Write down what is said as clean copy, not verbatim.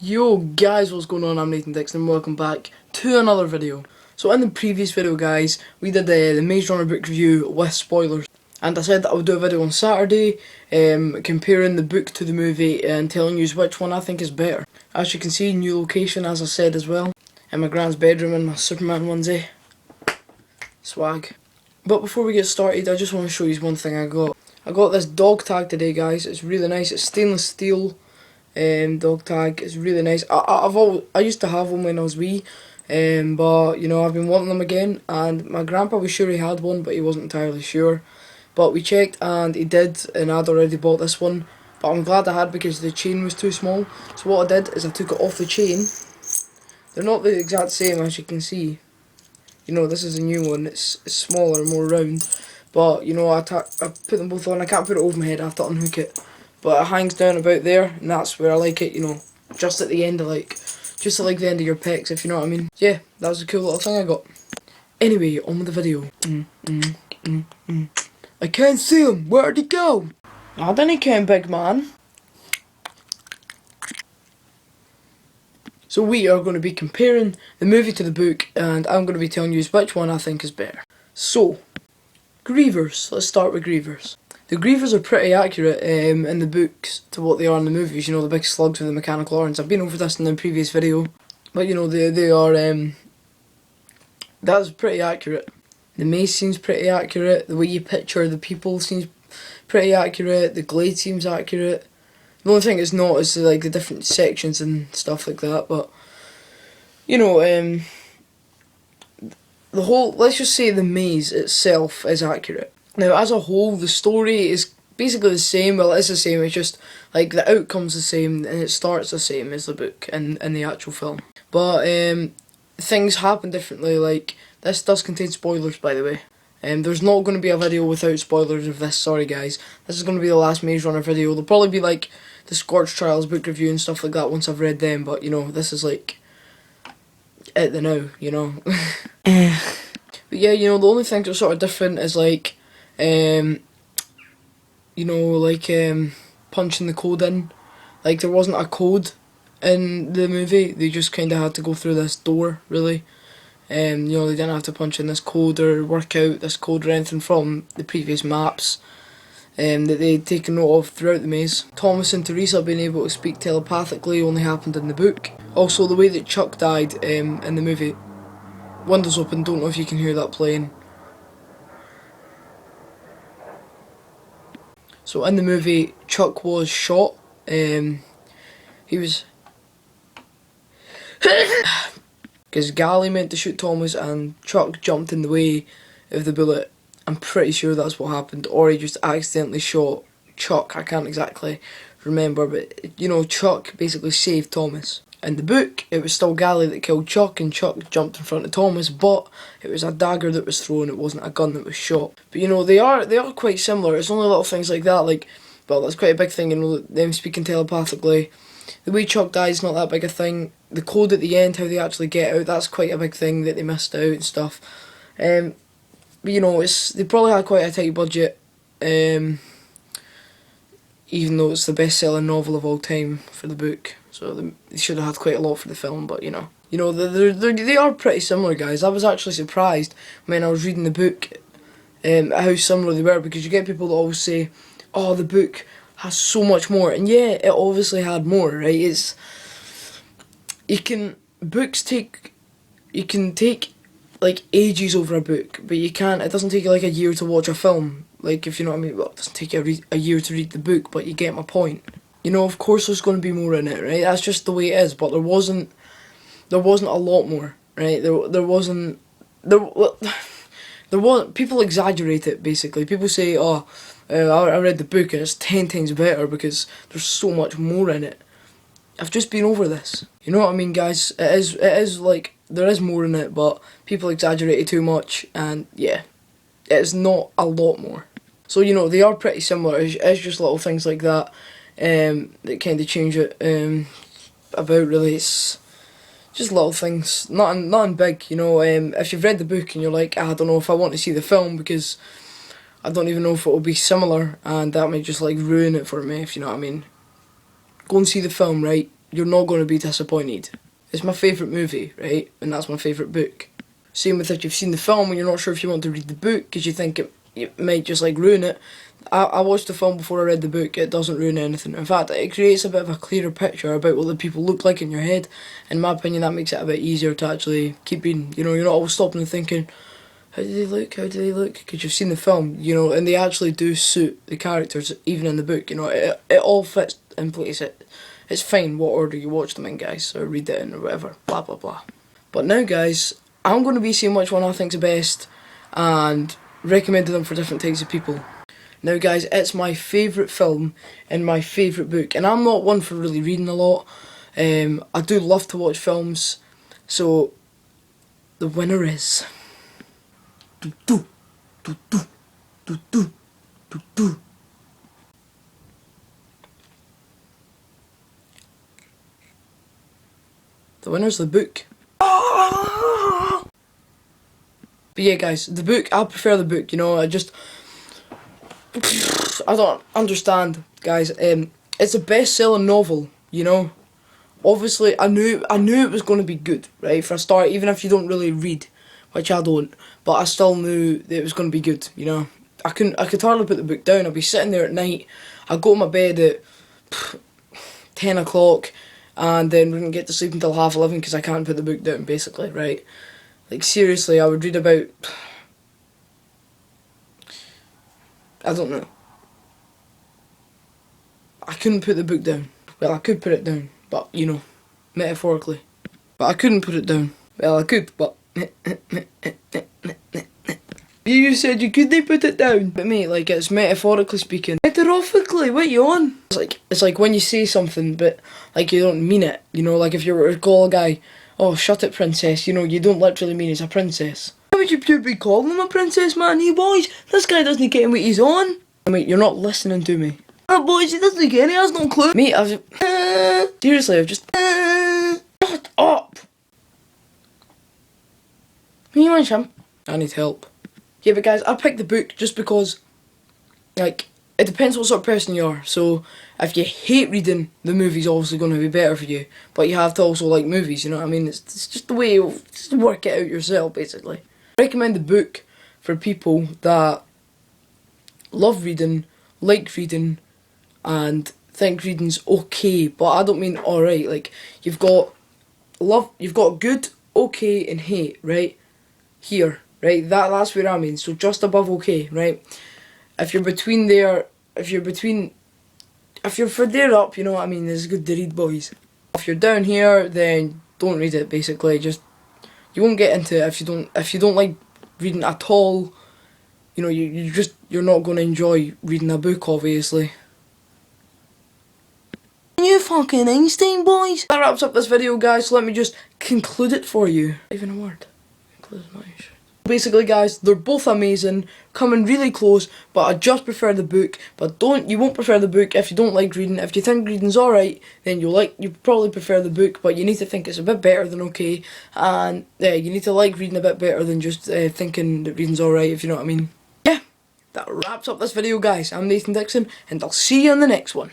Yo guys, what's going on? I'm Nathan Dixon and welcome back to another video. So in the previous video guys, we did the Maze Runner book review with spoilers. And I said that I would do a video on Saturday, comparing the book to the movie and telling you which one I think is better. As you can see, new location as I said as well. In my grand's bedroom in my Superman onesie. Swag. But before we get started, I just want to show you one thing I got. I got this dog tag today guys, it's really nice, it's stainless steel. Dog tag is really nice. I used to have one when I was wee, but you know I've been wanting them again. And my grandpa was sure he had one, but he wasn't entirely sure. But we checked and he did, and I'd already bought this one. But I'm glad I had because the chain was too small. So what I did is I took it off the chain. They're not the exact same as you can see. You know, this is a new one. It's smaller, more round. But you know I put them both on. I can't put it over my head. I have to unhook it. But it hangs down about there, and that's where I like it, you know, just at the end of just at the end of your pecs, if you know what I mean. Yeah, that was a cool little thing I got. Anyway, on with the video. I can't see him, where'd he go? I didn't count, big man. So we are going to be comparing the movie to the book, and I'm going to be telling you which one I think is better. So, Grievers, let's start with Grievers. The Grievers are pretty accurate in the books to what they are in the movies, you know, the big slugs with the mechanical arms. I've been over this in the previous video, but you know, they are, that's pretty accurate. The maze seems pretty accurate, the way you picture the people seems pretty accurate, the glade seems accurate. The only thing it's not is like the different sections and stuff like that, but, you know, the whole, let's just say the maze itself is accurate. Now, as a whole, the story is basically the same. Well, it is the same, it's just, like, the outcome's the same, and it starts the same as the book and the actual film. But, things happen differently, like, this does contain spoilers, by the way. There's not going to be a video without spoilers of this, sorry guys. This is going to be the last Maze Runner video. There'll probably be, like, the Scorch Trials book review and stuff like that once I've read them, but, you know, this is, like, at the now, you know. But yeah, you know, the only things that are sort of different is, like, you know, like, punching the code in. Like, there wasn't a code in the movie, they just kind of had to go through this door, really. You know, they didn't have to punch in this code or work out this code or anything from the previous maps that they'd taken note of throughout the maze. Thomas and Teresa being able to speak telepathically only happened in the book. Also, the way that Chuck died in the movie. Windows open, don't know if you can hear that playing. So in the movie, Chuck was shot. He was... Because Gally meant to shoot Thomas and Chuck jumped in the way of the bullet. I'm pretty sure that's what happened. Or he just accidentally shot Chuck. I can't exactly remember. But, you know, Chuck basically saved Thomas. In the book, it was still Gally that killed Chuck, and Chuck jumped in front of Thomas, but it was a dagger that was thrown, it wasn't a gun that was shot. But you know, they are quite similar. It's only little things like that, like, well, that's quite a big thing, you know, them speaking telepathically. The way Chuck dies is not that big a thing. The code at the end, how they actually get out, that's quite a big thing that they missed out and stuff. But you know, they probably had quite a tight budget, even though it's the best-selling novel of all time for the book. So they should have had quite a lot for the film, but you know. You know, they are pretty similar, guys. I was actually surprised when I was reading the book how similar they were, because you get people that always say, oh, the book has so much more. And yeah, it obviously had more, right? You can take like ages over a book, but it doesn't take you like a year to watch a film. Like, if you know what I mean. Well, it doesn't take you a year to read the book, but you get my point. You know, of course there's going to be more in it, right? That's just the way it is. But there wasn't a lot more, right? There wasn't. People exaggerate it, basically. People say, oh, I read the book and it's 10 times better because there's so much more in it. I've just been over this. You know what I mean, guys? It is like, there is more in it, but people exaggerate it too much, and yeah, it's not a lot more. So, you know, they are pretty similar. It's just little things like that that kind of change it about, really. It's just little things, nothing big, you know. If you've read the book and you're like, I don't know if I want to see the film because I don't even know if it will be similar, and that might just like ruin it for me, if you know what I mean. Go and see the film, right? you're not going to be disappointed. It's my favourite movie, right? And that's my favourite book. Same with if you've seen the film and you're not sure if you want to read the book because you think it might just like ruin it. I watched the film before I read the book. It doesn't ruin anything. In fact, it creates a bit of a clearer picture about what the people look like in your head. In my opinion, that makes it a bit easier to actually keep reading. You know, you're not always stopping and thinking, how do they look? How do they look? Because you've seen the film, you know, and they actually do suit the characters, even in the book. You know, it all fits in place. It's fine what order you watch them in, guys, or read it in, or whatever. Blah blah blah. But now, guys, I'm going to be seeing which one I think's the best, and recommending them for different types of people. Now, guys, it's my favourite film and my favourite book, and I'm not one for really reading a lot. I do love to watch films, so the winner is. The winner's the book. But yeah, guys, the book, I prefer the book, you know, I don't understand, guys. It's a best-selling novel, you know. Obviously, I knew it was going to be good, right, for a start, even if you don't really read, which I don't, but I still knew that it was going to be good, you know. I could hardly put the book down. I'd be sitting there at night, I'd go to my bed at 10 o'clock, and then wouldn't get to sleep until 11:30 because I can't put the book down, basically, right. Like, seriously, I would read about, I don't know. I couldn't put the book down. Well, I could put it down, but, you know, metaphorically. But I couldn't put it down. Well, I could, but... You said you couldn't put it down. But mate, like, it's metaphorically speaking. Metaphorically, what you on? It's like when you say something, but, like, you don't mean it. You know, like if you were to call a guy, oh, shut it, princess. You know, you don't literally mean he's a princess. Why would you be calling him a princess, man? Hey, boys, this guy doesn't get what he's on. Mate, you're not listening to me. Oh, boys, he doesn't get it, he has no clue. Mate, I've just... seriously, I've just... shut up! Can you mind, Sham? I need help. Yeah, but guys, I picked the book just because, like, it depends what sort of person you are. So, if you hate reading, the movie's obviously going to be better for you. But you have to also like movies, you know what I mean? It's just the way you just work it out yourself, basically. I recommend the book for people that love reading, like reading, and think reading's okay. But I don't mean alright. Like, you've got good, okay, and hate, right? Here, right? That's where I mean. So just above okay, right? If you're between there, if you're for there up, you know what I mean, it's good to read, boys. If you're down here, then don't read it, basically. Just, you won't get into it if you don't like reading at all. You know, you're not going to enjoy reading a book, obviously. You fucking Einstein, boys. That wraps up this video, guys. So let me just conclude it for you. Even a word. Conclude is not your shit. Basically, guys, they're both amazing, coming really close, but I just prefer the book. But you won't prefer the book if you don't like reading. If you think reading's alright, then you probably prefer the book, but you need to think it's a bit better than okay, and yeah, you need to like reading a bit better than just thinking that reading's alright, if you know what I mean. Yeah, that wraps up this video, guys. I'm Nathan Dixon, and I'll see you on the next one.